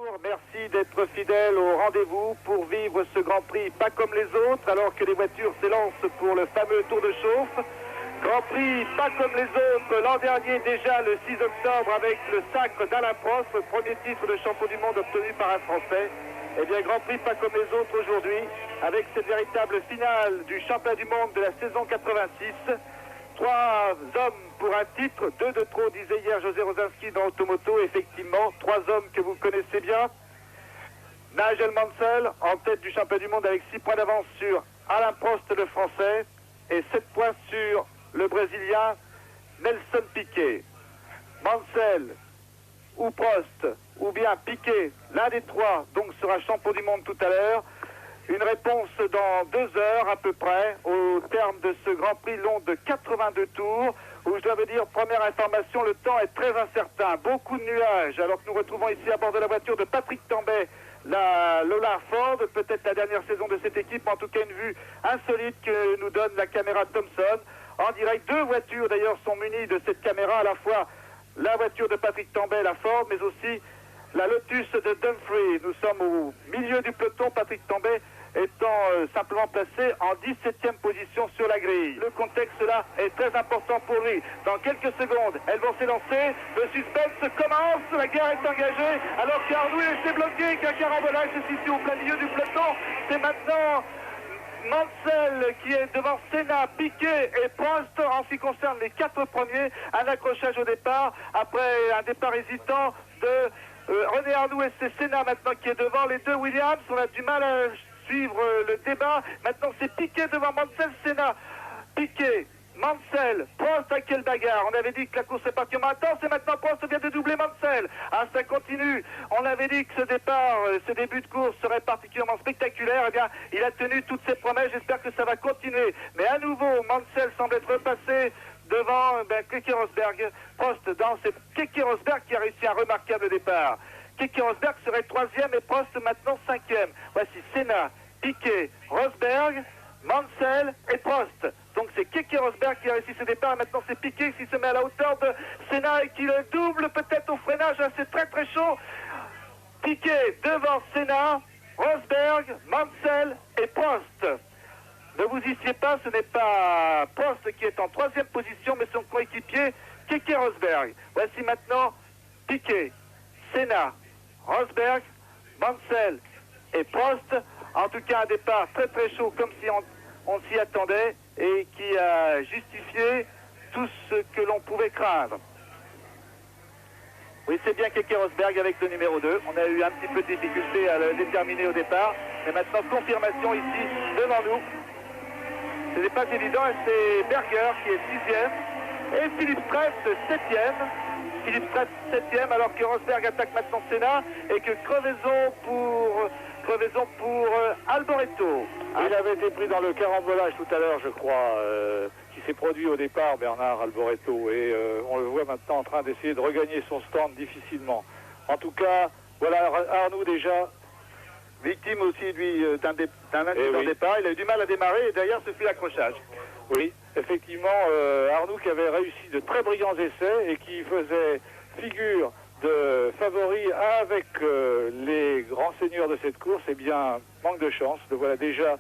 Bonjour, merci d'être fidèle au rendez-vous pour vivre ce Grand Prix pas comme les autres alors que les voitures s'élancent pour le fameux Tour de Chauffe. Grand Prix pas comme les autres, l'an dernier déjà le 6 octobre avec le sacre d'Alain Prost, le premier titre de champion du monde obtenu par un Français. Eh bien Grand Prix pas comme les autres aujourd'hui avec cette véritable finale du championnat du monde de la saison 86. 3 hommes pour un titre, 2 de trop, disait hier José Rosinski dans Automoto. Effectivement, 3 hommes que vous connaissez bien. Nigel Mansell en tête du championnat du monde avec 6 points d'avance sur Alain Prost le français et 7 points sur le brésilien Nelson Piquet. Mansell ou Prost ou bien Piquet, l'un des 3 donc sera champion du monde tout à l'heure. Une réponse dans 2 heures à peu près, au terme de ce Grand Prix long de 82 tours, où je dois vous dire, première information, le temps est très incertain, beaucoup de nuages, alors que nous retrouvons ici à bord de la voiture de Patrick Tambay, la Lola Ford, peut-être la dernière saison de cette équipe, en tout cas une vue insolite que nous donne la caméra Thomson. En direct, 2 voitures d'ailleurs sont munies de cette caméra, à la fois la voiture de Patrick Tambay, la Ford, mais aussi la Lotus de Dumfries. Nous sommes au milieu du peloton, Patrick Tambay étant simplement placé en 17e position sur la grille. Le contexte là est très important pour lui. Dans quelques secondes, elles vont s'élancer. Le suspense commence, la guerre est engagée, alors qu'Arnoux est laissé bloqué, qu'un carambolage se situe au plein milieu du peloton. C'est maintenant Mansell qui est devant Senna, Piquet et Prost en ce qui concerne les 4 premiers. Un accrochage au départ, après un départ hésitant de René Arnoux, et c'est Senna maintenant qui est devant les 2 Williams. On a du mal à suivre le débat. Maintenant c'est Piquet devant Mansell, Senna, Piquet, Mansell, Prost. À quelle bagarre. On avait dit que la course est partie en maintenant, c'est maintenant Prost vient de doubler Mansell. Ah, ça continue. On avait dit que ce départ, ce début de course serait particulièrement spectaculaire. Eh bien, il a tenu toutes ses promesses. J'espère que ça va continuer. Mais à nouveau, Mansell semble être repassé devant Keke Rosberg. Prost dans c'est Keke Rosberg qui a réussi un remarquable départ. Keke Rosberg serait 3e et Prost maintenant 5e. Voici Senna, Piquet, Rosberg, Mansell et Prost. Donc c'est Keke Rosberg qui a réussi ce départ. Maintenant c'est Piquet qui se met à la hauteur de Senna et qui le double peut-être au freinage. C'est très très chaud. Piquet devant Senna, Rosberg, Mansell et Prost. Ne vous y fiez pas, ce n'est pas Prost qui est en 3e position, mais son coéquipier Keke Rosberg. Voici maintenant Piquet, Senna, Rosberg, Mansell et Prost. En tout cas un départ très très chaud comme si on s'y attendait et qui a justifié tout ce que l'on pouvait craindre. Oui, c'est bien Keke Rosberg avec le numéro 2. On a eu un petit peu de difficulté à le déterminer au départ. Mais maintenant confirmation ici devant nous. Ce n'est pas évident, c'est Berger qui est 6e et Philippe Stretz 7e. Philippe Stretz 7e alors que Rosberg attaque maintenant Senna et que crevaison pour Alboreto. Il avait été pris dans le carambolage tout à l'heure, je crois, qui s'est produit au départ, Bernard Alboreto, et on le voit maintenant en train d'essayer de regagner son stand difficilement. En tout cas, voilà Arnoux déjà victime aussi lui d'un départ. Il a eu du mal à démarrer et derrière ce fut l'accrochage. Oui, effectivement, Arnoux qui avait réussi de très brillants essais et qui faisait figure de favori avec les grands seigneurs de cette course, eh bien, manque de chance. Le voilà déjà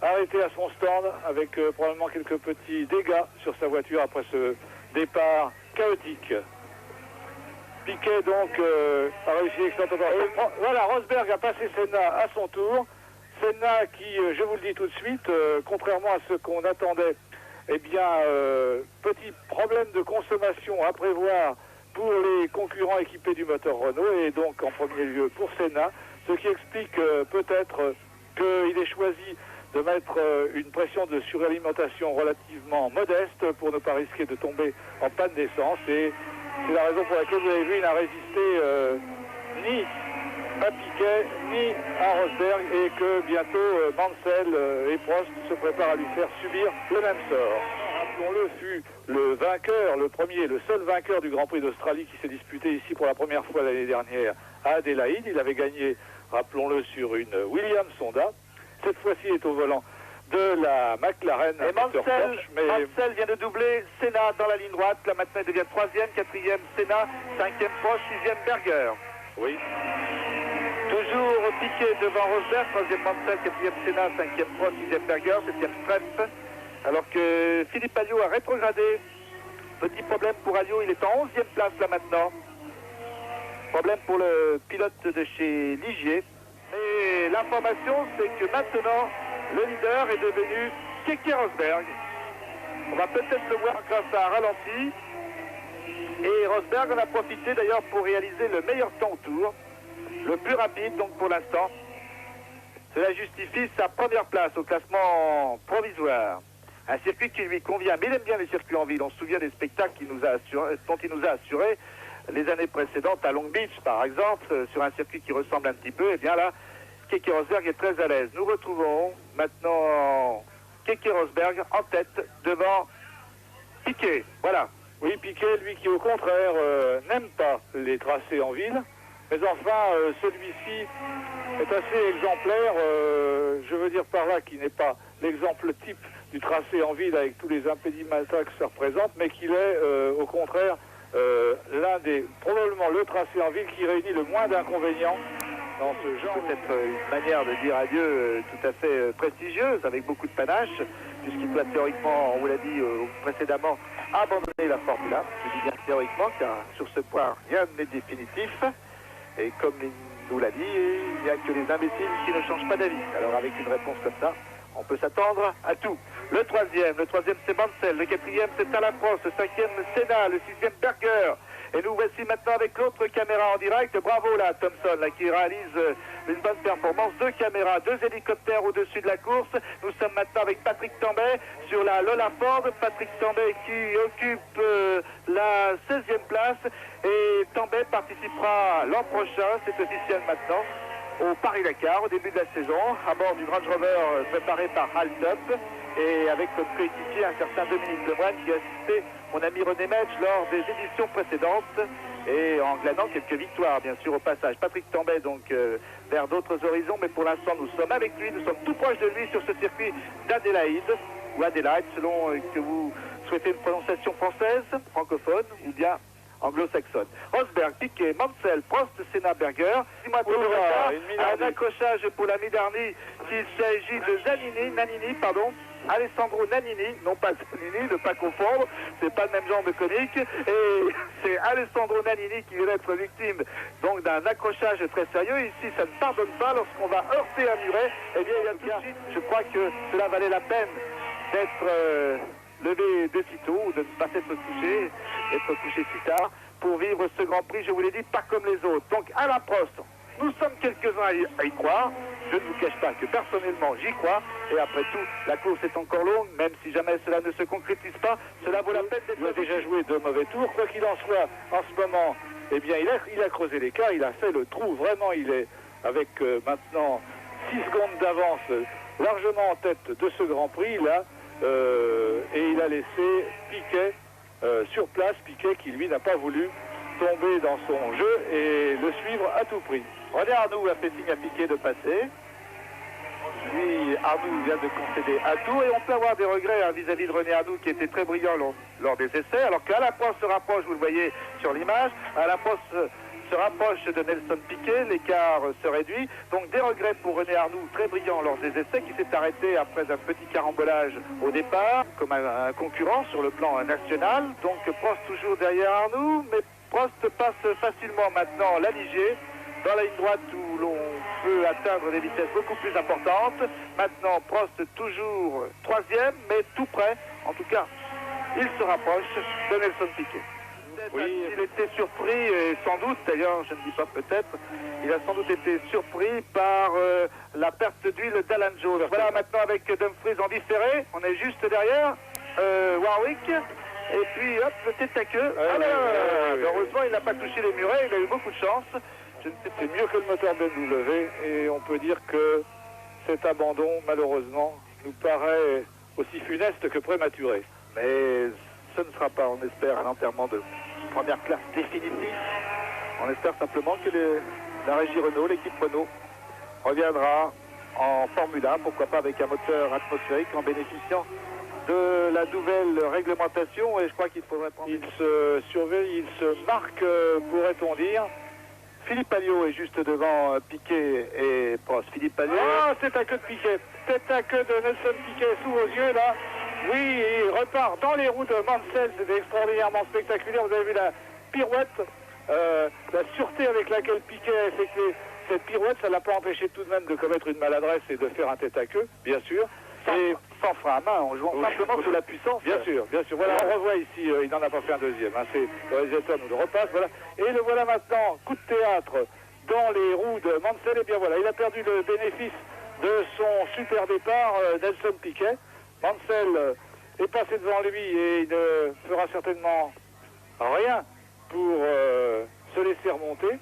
arrêté à son stand avec probablement quelques petits dégâts sur sa voiture après ce départ chaotique. Piquet donc a réussi excellent. Voilà, Rosberg a passé Senna à son tour. Senna qui, je vous le dis tout de suite, contrairement à ce qu'on attendait, eh bien, petit problème de consommation à prévoir pour les concurrents équipés du moteur Renault et donc en premier lieu pour Senna, ce qui explique peut-être qu'il ait choisi de mettre une pression de suralimentation relativement modeste pour ne pas risquer de tomber en panne d'essence, et c'est la raison pour laquelle vous avez vu, il n'a résisté ni à Piquet ni à Rosberg et que bientôt Mansell et Prost se préparent à lui faire subir le même sort. Rappelons-le, fut le vainqueur, le premier, le seul vainqueur du Grand Prix d'Australie qui s'est disputé ici pour la première fois l'année dernière à Adélaïde. Il avait gagné, rappelons-le, sur une Williams Honda. Cette fois-ci, il est au volant de la McLaren. Et Mansell vient de doubler Senna dans la ligne droite. Là maintenant il devient 3e, 4e Senna, 5e Prost, 6e Berger. Oui. Toujours Piquet devant Rosberg, 3e Mansell, 4e Senna, 5e Prost, 6e Berger, 7e Strempf. Alors que Philippe Alliot a rétrogradé. Petit problème pour Alliot, il est en 11e place là maintenant. Problème pour le pilote de chez Ligier. Et l'information, c'est que maintenant, le leader est devenu Keke Rosberg. On va peut-être le voir grâce à un ralenti. Et Rosberg en a profité d'ailleurs pour réaliser le meilleur temps au tour. Le plus rapide donc pour l'instant. Cela justifie sa première place au classement provisoire. Un circuit qui lui convient, mais il aime bien les circuits en ville. On se souvient des spectacles dont il nous a assuré les années précédentes à Long Beach par exemple, sur un circuit qui ressemble un petit peu. Et bien là, Keke Rosberg est très à l'aise. Nous retrouvons maintenant Keke Rosberg en tête devant Piquet. Voilà. Oui, Piquet, lui qui au contraire n'aime pas les tracés en ville. Mais enfin, celui-ci est assez exemplaire. Je veux dire par là qu'il n'est pas l'exemple type du tracé en ville avec tous les impédimenta que ça représente, mais qu'il est au contraire probablement le tracé en ville qui réunit le moins d'inconvénients dans ce genre. Peut-être une manière de dire adieu tout à fait prestigieuse, avec beaucoup de panache, puisqu'il doit théoriquement, on vous l'a dit précédemment, abandonner la Formule 1. Je dis bien théoriquement, car sur ce point, rien n'est définitif. Et comme il nous l'a dit, il n'y a que les imbéciles qui ne changent pas d'avis. Alors avec une réponse comme ça, on peut s'attendre à tout. Le troisième c'est Mansell, le quatrième c'est Alain Prost, le cinquième Senna, le sixième Berger. Et nous voici maintenant avec l'autre caméra en direct. Bravo là, Thompson, là, qui réalise une bonne performance. 2 caméras, 2 hélicoptères au-dessus de la course. Nous sommes maintenant avec Patrick Tambay sur la Lola Ford. Patrick Tambay qui occupe la 16e place. Et Tambay participera l'an prochain, c'est officiel maintenant, au Paris-Dakar, au début de la saison, à bord du Range Rover préparé par Haltup. Et avec comme coéquipier un certain Dominique Lemoine qui a assisté mon ami René Metz lors des éditions précédentes et en glanant quelques victoires bien sûr au passage. Patrick Tambay donc vers d'autres horizons, mais pour l'instant nous sommes avec lui, nous sommes tout proches de lui sur ce circuit d'Adélaïde ou Adélaïde selon que vous souhaitez une prononciation française, francophone ou bien anglo-saxonne. Rosberg, Piquet, Mansell, Prost, Senna, Berger. 6 mois de retard, un accrochage pour l'ami Darny qu'il s'agit de Nannini, Alessandro Nannini, non pas Zanini, ne pas confondre, c'est pas le même genre de comique, et c'est Alessandro Nannini qui vient d'être victime donc d'un accrochage très sérieux. Ici, ça ne pardonne pas lorsqu'on va heurter un muret. Eh bien, il y a tout de suite, je crois que cela valait la peine d'être levé de si tôt, ou de ne pas s'être couché, d'être couché si tard, pour vivre ce Grand Prix, je vous l'ai dit, pas comme les autres. Donc, Alain Prost, nous sommes quelques-uns à y croire. Je ne vous cache pas que personnellement j'y crois, et après tout, la course est encore longue, même si jamais cela ne se concrétise pas, cela vaut la peine d'être... Il a déjà joué de mauvais tours, quoi qu'il en soit, en ce moment, eh bien il a creusé l'écart, il a fait le trou, vraiment il est avec maintenant 6 secondes d'avance, largement en tête de ce Grand Prix là, et il a laissé Piquet sur place, Piquet qui lui n'a pas voulu tomber dans son jeu et le suivre à tout prix. René Arnoux a fait signe à Piquet de passer. Lui, Arnoux vient de concéder à tout et on peut avoir des regrets vis-à-vis de René Arnoux qui était très brillant lors des essais, alors qu'Alain Prost se rapproche, vous le voyez sur l'image, Alain Prost se rapproche de Nelson Piquet, l'écart se réduit, donc des regrets pour René Arnoux, très brillant lors des essais, qui s'est arrêté après un petit carambolage au départ, comme un concurrent sur le plan national. Donc Prost toujours derrière Arnoux, mais Prost passe facilement maintenant la Ligier, dans la ligne droite où l'on peut atteindre des vitesses beaucoup plus importantes. Maintenant, Prost toujours 3e, mais tout près. En tout cas, il se rapproche de Nelson Piquet. Oui, il était surpris, et sans doute, d'ailleurs, je ne dis pas peut-être, il a sans doute été surpris par la perte d'huile d'Alan Jones. Voilà maintenant avec Dumfries en différé, on est juste derrière Warwick. Et puis hop, le tête à queue. Heureusement, il n'a pas touché les murets, il a eu beaucoup de chance. C'est mieux que le moteur BMW et on peut dire que cet abandon, malheureusement, nous paraît aussi funeste que prématuré. Mais ce ne sera pas, on espère, un enterrement de première classe définitif. On espère simplement que la régie Renault, l'équipe Renault, reviendra en Formule 1, pourquoi pas avec un moteur atmosphérique en bénéficiant de la nouvelle réglementation. Et je crois qu'il faudrait prendre... Il se surveille, il se marque, pourrait-on dire, Philippe Alliot est juste devant Piquet et Prost. Philippe Alliot. Ah, tête à queue de Piquet. Tête à queue de Nelson Piquet sous vos yeux là. Oui, il repart dans les roues de Mansell. C'était extraordinairement spectaculaire. Vous avez vu la pirouette, la sûreté avec laquelle Piquet a effectué cette pirouette. Ça ne l'a pas empêché tout de même de commettre une maladresse et de faire un tête à queue, bien sûr. Et sans frein à main, en jouant simplement sous la puissance. Bien sûr, bien sûr. Voilà, on revoit ici, il n'en a pas fait un deuxième. Hein, c'est le réalisateur nous le repasse. Voilà. Et le voilà maintenant, coup de théâtre dans les roues de Mansell. Et bien voilà, il a perdu le bénéfice de son super départ, Nelson Piquet. Mansell est passé devant lui et il ne fera certainement rien pour se laisser remonter.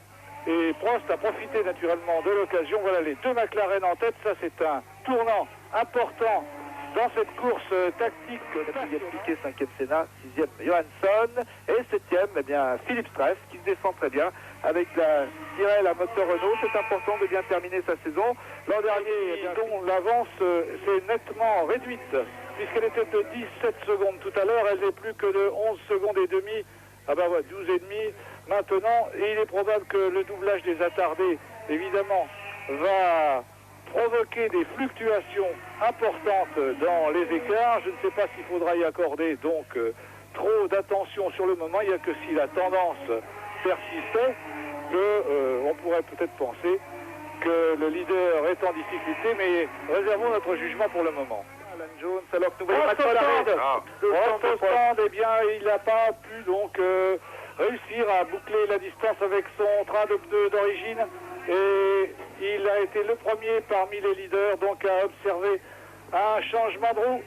Et Prost a profité naturellement de l'occasion. Voilà les deux McLaren en tête. Ça, c'est un tournant important dans cette course tactique. 4e Piquet, 5e Senna, 6e Johansson et 7e, eh bien, Philippe Strass qui se défend très bien avec la Tyrrell à moteur Renault. C'est important de bien terminer sa saison. L'an dernier, dont l'avance s'est nettement réduite puisqu'elle était de 17 secondes tout à l'heure. Elle n'est plus que de 11 secondes et demie. Ah ben voilà, 12 et demi maintenant. Et il est probable que le doublage des attardés, évidemment, va provoquer des fluctuations importantes dans les écarts. Je ne sais pas s'il faudra y accorder donc trop d'attention sur le moment. Il n'y a que si la tendance persistait on pourrait peut-être penser que le leader est en difficulté, mais réservons notre jugement pour le moment. Alan Jones, alors que nous voyons Stand, eh bien, il n'a pas pu donc réussir à boucler la distance avec son train de pneus d'origine. Et il a été le premier parmi les leaders donc à observer un changement de roue.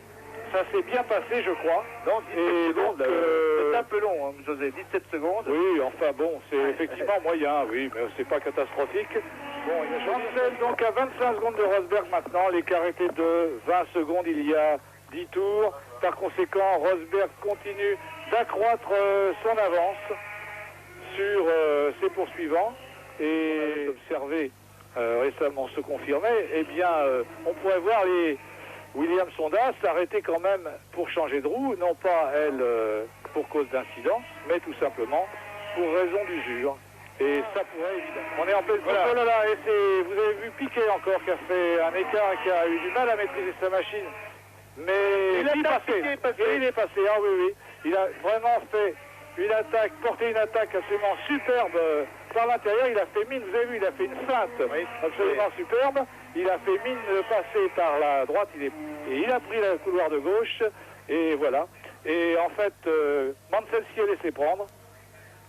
Ça s'est bien passé, je crois. Donc, 17 secondes, c'est un peu long, hein, José, 17 secondes. Oui, enfin bon, c'est effectivement moyen, oui, mais c'est pas catastrophique. Bon, Mansell donc à 25 secondes de Rosberg maintenant. L'écart était de 20 secondes il y a 10 tours. Par conséquent, Rosberg continue d'accroître son avance sur ses poursuivants. Et observé récemment se confirmait, eh bien, on pourrait voir les Williams Honda s'arrêter quand même pour changer de roue, non pas elle pour cause d'incident, mais tout simplement pour raison d'usure. Et ça pourrait évidemment. On est en pleine voilà. Oh là là, et vous avez vu Piquet encore qui a fait un écart et qui a eu du mal à maîtriser sa machine. Mais il est passé. Ah oui, oui. Il a vraiment fait une attaque, porté une attaque absolument superbe par l'intérieur. Il a fait mine, vous avez vu, il a fait une feinte absolument superbe. Il a fait mine de passer par la droite et il a pris le couloir de gauche. Et voilà. Et en fait, Mansell s'y est laissé prendre.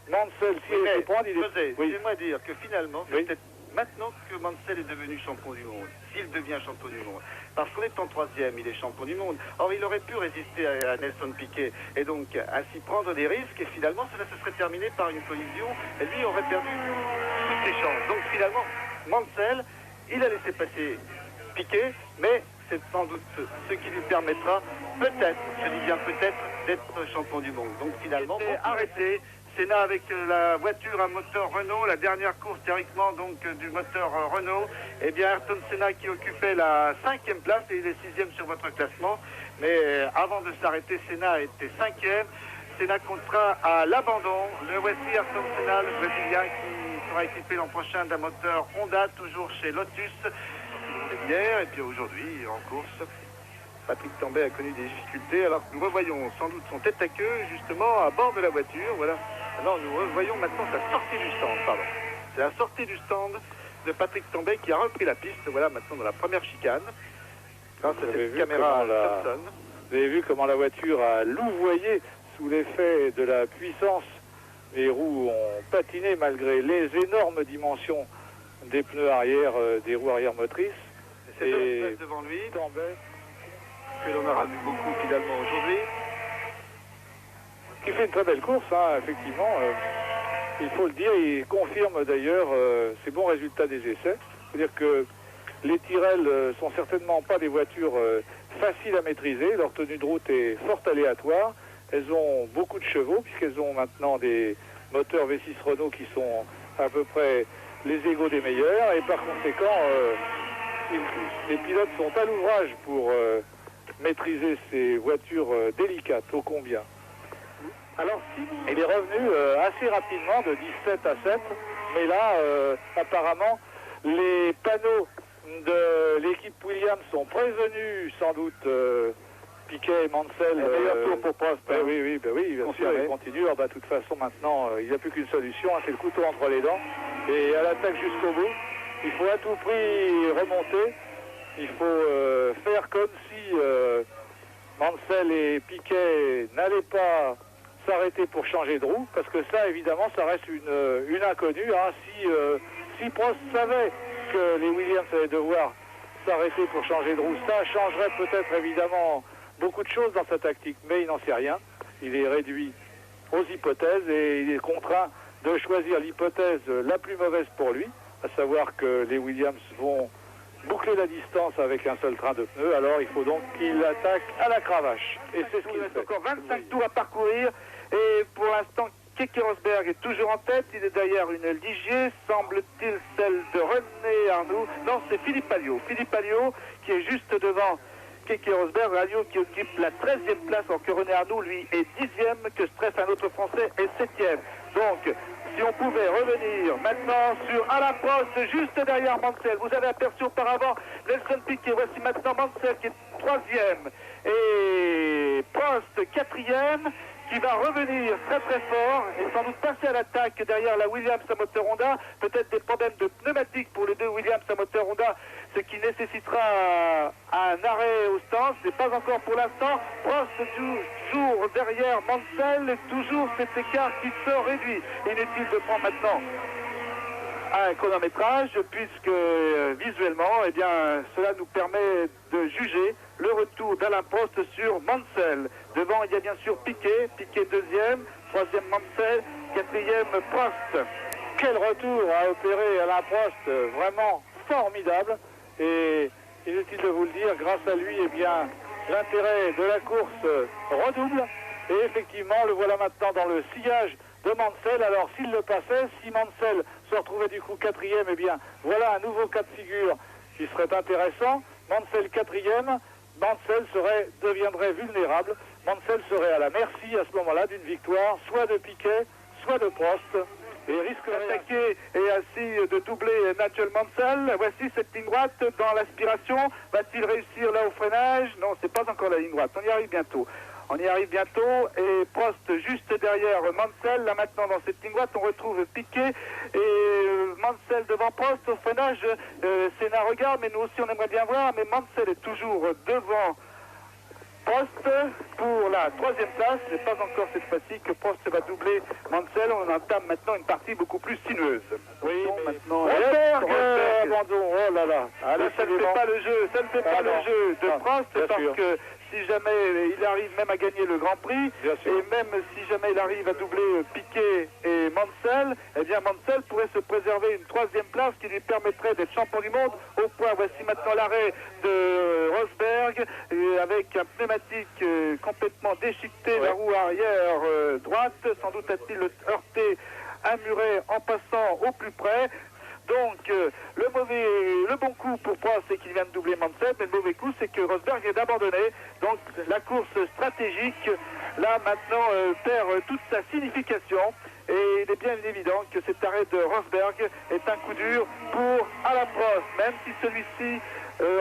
Mansell s'y est laissé prendre. Laissez-moi dire que finalement, c'est peut-être maintenant que Mansell est devenu champion du monde, s'il devient champion du monde. Parce qu'on est en 3e, il est champion du monde. Or, il aurait pu résister à Nelson Piquet et donc ainsi prendre des risques. Et finalement, cela se serait terminé par une collision. Et lui aurait perdu toutes ses chances. Donc finalement, Mansell, il a laissé passer Piquet, mais c'est sans doute ce qui lui permettra, peut-être, je dis bien peut-être, d'être champion du monde. Donc finalement, arrêté. Senna avec la voiture à moteur Renault, la dernière course théoriquement donc du moteur Renault. Eh bien Ayrton Senna qui occupait la 5e place et il est 6e sur votre classement. Mais avant de s'arrêter, Senna était 5e. Senna comptera à l'abandon. Le voici Ayrton Senna, le Brésilien qui sera équipé l'an prochain d'un moteur Honda, toujours chez Lotus. Hier et puis aujourd'hui en course. Patrick Tambay a connu des difficultés, alors que nous revoyons sans doute son tête à queue justement à bord de la voiture. Voilà. Alors nous revoyons maintenant sa sortie du stand. Pardon. C'est la sortie du stand de Patrick Tambay qui a repris la piste. Voilà maintenant dans la première chicane. Grâce à cette caméra Thompson. Vous avez vu comment la voiture a louvoyé sous l'effet de la puissance. Les roues ont patiné malgré les énormes dimensions des pneus arrière, des roues arrière motrices. C'est devant lui. Tambay, que l'on aura vu beaucoup finalement aujourd'hui. Qui fait une très belle course, hein, effectivement. Il faut le dire, il confirme d'ailleurs ses bons résultats des essais. C'est-à-dire que les Tyrrell sont certainement pas des voitures faciles à maîtriser. Leur tenue de route est fort aléatoire. Elles ont beaucoup de chevaux, puisqu'elles ont maintenant des moteurs V6 Renault qui sont à peu près les égaux des meilleurs. Et par conséquent, les pilotes sont à l'ouvrage pour maîtriser ces voitures délicates, ô combien. Alors, il est revenu assez rapidement de 17 à 7, mais là, apparemment, les panneaux de l'équipe Williams sont prévenus, sans doute, Piquet et Mansell. Meilleur tour pour Prost. Oui, bien sûr, il continue. De toute façon, maintenant, il n'y a plus qu'une solution, c'est le couteau entre les dents. Et à l'attaque jusqu'au bout, il faut à tout prix remonter. Il faut faire comme si Mansell et Piquet n'allaient pas s'arrêter pour changer de roue, parce que ça, évidemment, ça reste une inconnue. Hein. Si Prost savait que les Williams allaient devoir s'arrêter pour changer de roue, ça changerait peut-être évidemment beaucoup de choses dans sa tactique, mais il n'en sait rien. Il est réduit aux hypothèses et il est contraint de choisir l'hypothèse la plus mauvaise pour lui, à savoir que les Williams vont boucler la distance avec un seul train de pneus. Alors il faut donc qu'il attaque à la cravache. Et c'est ce qu'il fait. Encore 25 tours à parcourir et pour l'instant Keke Rosberg est toujours en tête. Il est derrière une Ligier, semble-t-il celle de René Arnoux. Non, c'est Philippe Alliot. Philippe Alliot qui est juste devant Keke Rosberg. Alliot qui occupe la 13e place, alors que René Arnoux, lui, est 10e, que Stress, un autre Français, est 7e. Donc, si on pouvait revenir maintenant sur Alain Prost, juste derrière Mansell. Vous avez aperçu auparavant Nelson Piquet. Voici maintenant Mansell qui est 3e et Prost 4e, qui va revenir très très fort et sans doute passer à l'attaque derrière la Williams à moteur Honda. Peut-être des problèmes de pneumatique pour les deux Williams à moteur Honda, ce qui nécessitera un arrêt au stand. C'est pas encore pour l'instant. Prost toujours derrière Mansell, toujours cet écart qui se réduit. Inutile de prendre maintenant un chronométrage, puisque visuellement, eh bien, cela nous permet de juger le retour d'Alain Prost sur Mansell. Devant, il y a bien sûr Piquet 2e, 3e Mansell, 4e Prost. Quel retour a opéré Alain Prost, vraiment formidable. Et inutile de vous le dire, grâce à lui, eh bien, l'intérêt de la course redouble. Et effectivement, le voilà maintenant dans le sillage de Mansell. Alors s'il le passait, si Mansell se retrouvait du coup 4e, eh bien voilà un nouveau cas de figure qui serait intéressant. Mansell 4e, Mansell deviendrait vulnérable. Mansell serait à la merci à ce moment-là d'une victoire, soit de Piquet, soit de Prost. Et risque d'attaquer et ainsi de doubler Nigel Mansell. Voici cette ligne droite dans l'aspiration. Va-t-il réussir là au freinage? Non, c'est pas encore la ligne droite. On y arrive bientôt. On y arrive bientôt et Prost juste derrière Mansell. Là maintenant dans cette ligne droite on retrouve Piquet et Mansell devant Prost. Au freinage c'est un regard, mais nous aussi on aimerait bien voir, mais Mansell est toujours devant Prost pour la 3e place. C'est pas encore cette fois-ci que Prost va doubler Mansell. On entame maintenant une partie beaucoup plus sinueuse. Oui, maintenant Rosberg, abandon. Oh là là. Allez, ça ne fait pas le jeu. Ça ne fait pas le jeu de Prost parce sûr. que si jamais il arrive même à gagner le Grand Prix, et même si jamais il arrive à doubler Piquet et Mansell, eh bien Mansell pourrait se préserver une 3e place qui lui permettrait d'être champion du monde au point. Voici maintenant l'arrêt de Rosberg avec un pneumatique complètement déchiqueté, la roue arrière droite. Sans doute a-t-il heurté un muret en passant au plus près. Donc, le bon coup pour Prost, c'est qu'il vient de doubler Mansell, mais le mauvais coup, c'est que Rosberg vient d'abandonner. Donc, la course stratégique, là, maintenant, perd toute sa signification. Et il est bien évident que cet arrêt de Rosberg est un coup dur pour Alain Prost, même si celui-ci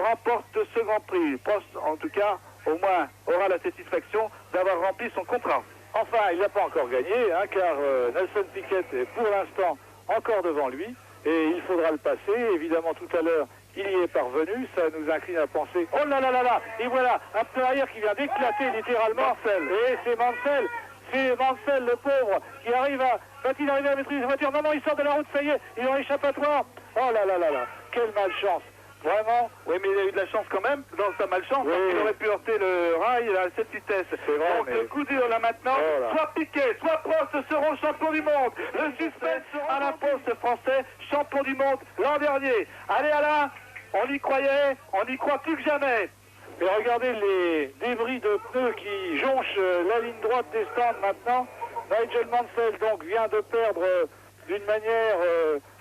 remporte ce Grand Prix. Prost, en tout cas, au moins, aura la satisfaction d'avoir rempli son contrat. Enfin, il n'a pas encore gagné, hein, car Nelson Piquet est pour l'instant encore devant lui. Et il faudra le passer. Évidemment, tout à l'heure, il y est parvenu. Ça nous incline à penser. Oh là là là là! Et voilà, un pneu arrière qui vient d'éclater littéralement. Et c'est Mansell. C'est Mansell, le pauvre, qui arrive à... Va-t-il arriver à maîtriser sa voiture? Non, non, il sort de la route, ça y est, il est en échappatoire. Oh là là là là, quelle malchance. Vraiment. Oui, mais il a eu de la chance quand même, dans sa malchance, parce qu'il aurait pu heurter le rail à cette vitesse. C'est vrai, donc, le coup dur là maintenant, soit Piquet, soit Prost seront champions du monde. Le suspense sera Alain Prost, français, champion du monde l'an dernier. Allez Alain, on y croyait, on y croit plus que jamais. Et regardez les débris de pneus qui jonchent la ligne droite des stands maintenant. Nigel Mansell donc vient de perdre d'une manière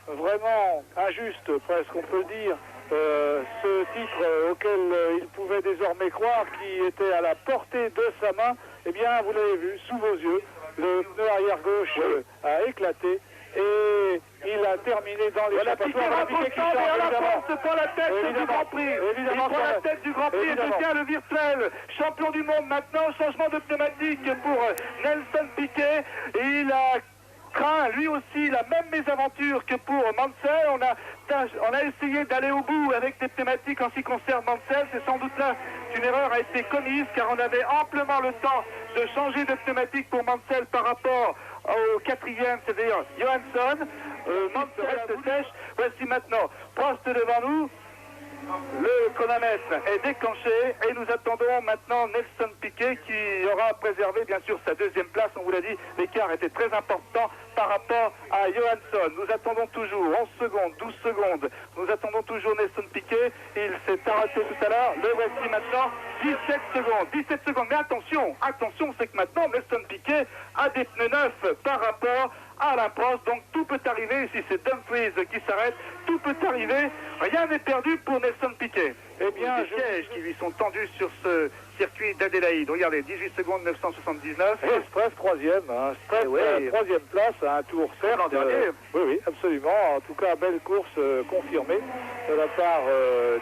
vraiment injuste, presque on peut dire, ce titre auquel il pouvait désormais croire, qui était à la portée de sa main. Eh bien, vous l'avez vu, sous vos yeux, le pneu arrière gauche a éclaté et il a terminé dans les échappatoires. Piquet qui change, évidemment. Se prend la tête du Grand Prix. Évidemment, il prend la tête du Grand Prix et devient le virtuel champion du monde. Maintenant, changement de pneumatique pour Nelson Piquet. Et il a craint lui aussi la même mésaventure que pour Mansell. On a essayé d'aller au bout avec des pneumatiques en ce qui concerne Mansell. C'est sans doute là qu'une erreur a été commise car on avait amplement le temps de changer de pneumatique pour Mansell par rapport au quatrième, c'est-à-dire Johansson. Mansell reste sèche. Voici maintenant Prost devant nous. Le chronomètre est déclenché et nous attendons maintenant Nelson Piquet qui aura préservé bien sûr sa deuxième place. On vous l'a dit, l'écart était très important par rapport à Johansson. Nous attendons toujours 11 secondes, 12 secondes. Nous attendons toujours Nelson Piquet. Il s'est arrêté tout à l'heure. Le voici maintenant. 17 secondes. 17 secondes. Mais attention, c'est que maintenant Nelson Piquet a des pneus neufs par rapport à la Prost, donc tout peut arriver. Si c'est Dumfries qui s'arrête, tout peut arriver. Rien n'est perdu pour Nelson Piquet. Eh bien, les pièges qui lui sont tendus sur ce circuit d'Adélaïde. Regardez, 18 secondes 979. Et Stress troisième, hein. Stress troisième place à un tour certes. Oui, absolument. En tout cas, belle course confirmée de la part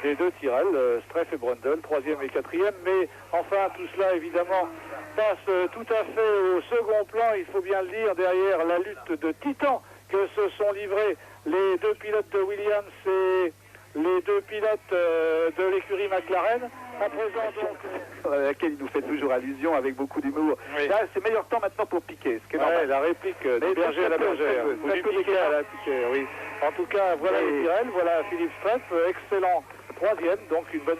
des deux Tyrrell, Streff et Brundle, troisième et quatrième. Mais enfin, tout cela évidemment passe tout à fait au second plan, il faut bien le dire, derrière la lutte de titans que se sont livrés les deux pilotes de Williams et les deux pilotes de l'écurie McLaren. À présent donc, à laquelle il nous fait toujours allusion avec beaucoup d'humour. Oui. Là, c'est meilleur temps maintenant pour Piquet, ce qui est normal. La réplique du berger à la bergère, ou du Piquet à la Piquet, oui. En tout cas, voilà les Tyrrell, voilà Philippe Streff, excellent troisième, donc une bonne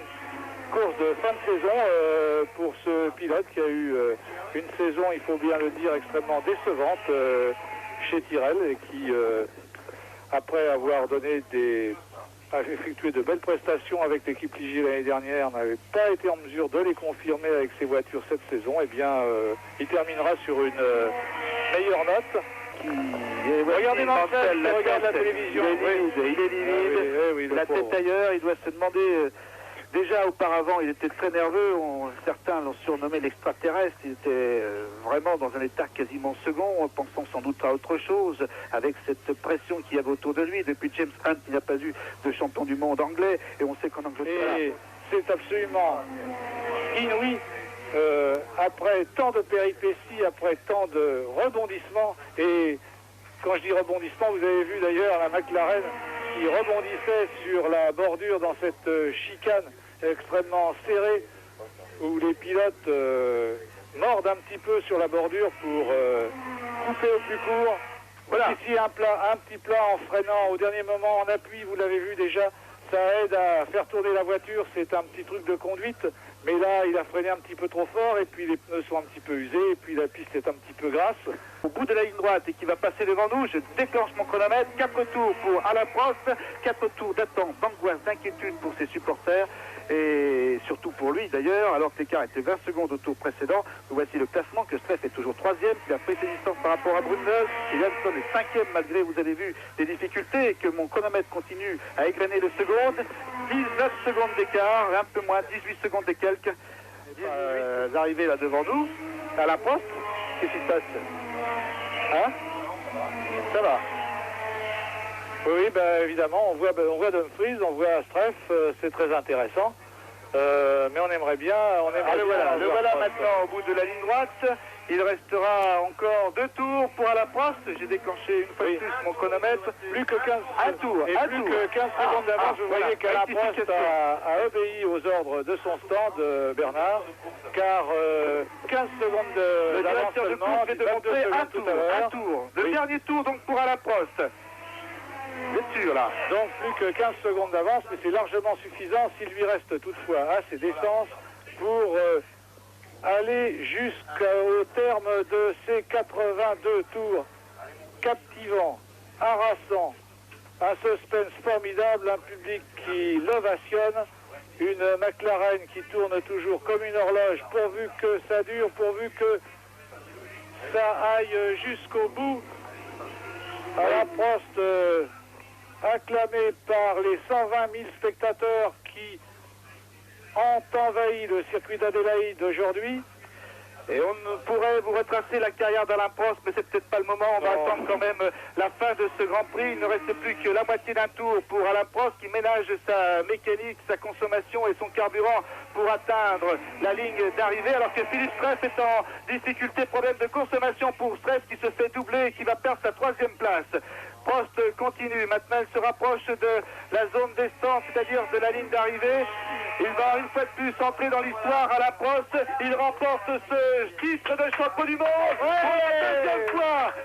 course de fin de saison pour ce pilote qui a eu une saison, il faut bien le dire, extrêmement décevante chez Tyrrell et qui, après avoir effectué de belles prestations avec l'équipe Ligier l'année dernière, n'avait pas été en mesure de les confirmer avec ses voitures cette saison. Eh bien, il terminera sur une meilleure note. Regardez Mansell, il regarde la télévision. Il est livide, la tête ailleurs, il doit se demander... Déjà auparavant, il était très nerveux, certains l'ont surnommé l'extraterrestre, il était vraiment dans un état quasiment second, pensant sans doute à autre chose, avec cette pression qu'il y avait autour de lui. Depuis James Hunt, il n'a pas eu de champion du monde anglais, et on sait qu'en Angleterre... Et c'est absolument inouï, après tant de péripéties, après tant de rebondissements, et quand je dis rebondissement, vous avez vu d'ailleurs la McLaren qui rebondissait sur la bordure dans cette chicane extrêmement serrée où les pilotes mordent un petit peu sur la bordure pour couper au plus court. Voilà. Ici un petit plat en freinant au dernier moment en appui, vous l'avez vu déjà, ça aide à faire tourner la voiture, c'est un petit truc de conduite, mais là il a freiné un petit peu trop fort et puis les pneus sont un petit peu usés et puis la piste est un petit peu grasse. Au bout de la ligne droite et qui va passer devant nous, je déclenche mon chronomètre, 4 tours pour Alain Prost, 4 tours d'attente, d'angoisse, d'inquiétude pour ses supporters et surtout pour lui d'ailleurs, alors que l'écart était 20 secondes au tour précédent. Voici le classement, que Streff est toujours 3e, qu'il a pris ses distances par rapport à Brundle, et Johansson est 5e malgré, vous avez vu, des difficultés et que mon chronomètre continue à égrener de secondes. 19 secondes d'écart, un peu moins, 18 secondes et quelques. L'arrivée là devant nous, à la Prost, qu'est-ce qui se passe? Hein? Ça va. Oui, ben, évidemment, on voit Dumfries, on voit Streff, c'est très intéressant. Mais on aimerait bien... le voilà maintenant au bout de la ligne droite. Il restera encore 2 tours pour Alain Prost. J'ai déclenché une fois de plus mon chronomètre. Plus que 15 secondes d'avance. Vous voyez qu'Alain Prost a obéi aux ordres de son stand, Bernard, car 15 secondes d'avance seulement. Le directeur de course vient de montrer un tour. Le dernier tour donc pour Alain Prost. Bien sûr, là. Donc plus que 15 secondes d'avance, mais c'est largement suffisant s'il lui reste toutefois assez d'essence pour aller jusqu'au terme de ces 82 tours captivants, harassants, un suspense formidable, un public qui l'ovationne, une McLaren qui tourne toujours comme une horloge, pourvu que ça dure, pourvu que ça aille jusqu'au bout. Alain Prost, acclamé par les 120 000 spectateurs qui ont envahi le circuit d'Adélaïde aujourd'hui. Et on pourrait vous retracer la carrière d'Alain Prost, mais c'est peut-être pas le moment. On va attendre quand même la fin de ce Grand Prix. Il ne reste plus que la moitié d'un tour pour Alain Prost qui ménage sa mécanique, sa consommation et son carburant pour atteindre la ligne d'arrivée. Alors que Philippe Stress est en difficulté, problème de consommation pour Stress qui se fait doubler et qui va perdre sa 3e place. Prost continue, maintenant il se rapproche de la zone descente, c'est-à-dire de la ligne d'arrivée. Il va une fois de plus entrer dans l'histoire à la Prost. Il remporte ce titre de champion du monde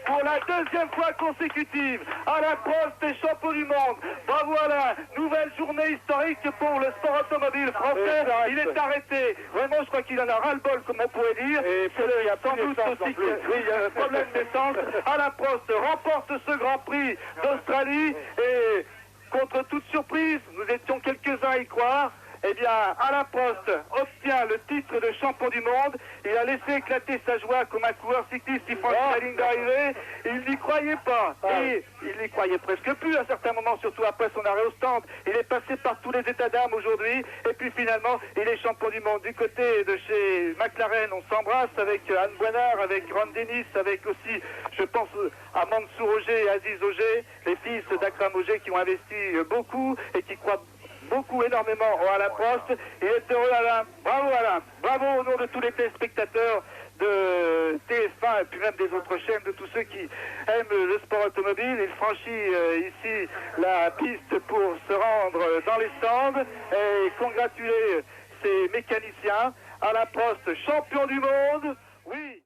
pour la deuxième fois consécutive. Alain Prost est champion du monde. Bravo Alain, nouvelle journée historique pour le sport automobile français. Il est arrêté. Vraiment, je crois qu'il en a ras-le-bol, comme on pourrait dire. Et il y a sans doute aussi il y a un problème d'essence. Alain Prost remporte ce Grand Prix d'Australie et contre toute surprise, nous étions quelques-uns à y croire. Eh bien, Alain Prost obtient le titre de champion du monde. Il a laissé éclater sa joie comme un coureur cycliste qui franchit la ligne d'arrivée. Il n'y croyait pas. Et il n'y croyait presque plus à certains moments, surtout après son arrêt au stand. Il est passé par tous les états d'âme aujourd'hui. Et puis finalement, il est champion du monde. Du côté de chez McLaren, on s'embrasse avec Anne Boinard, avec Ron Dennis, avec aussi, je pense, à Mansour Auger et Aziz Auger, les fils d'Akram Auger qui ont investi beaucoup et qui croient énormément au Alain Prost. Il est heureux Alain, bravo Alain, bravo au nom de tous les téléspectateurs de TF1 et puis même des autres chaînes, de tous ceux qui aiment le sport automobile. Il franchit ici la piste pour se rendre dans les stands et congratuler ses mécaniciens. Alain Prost, champion du monde, oui.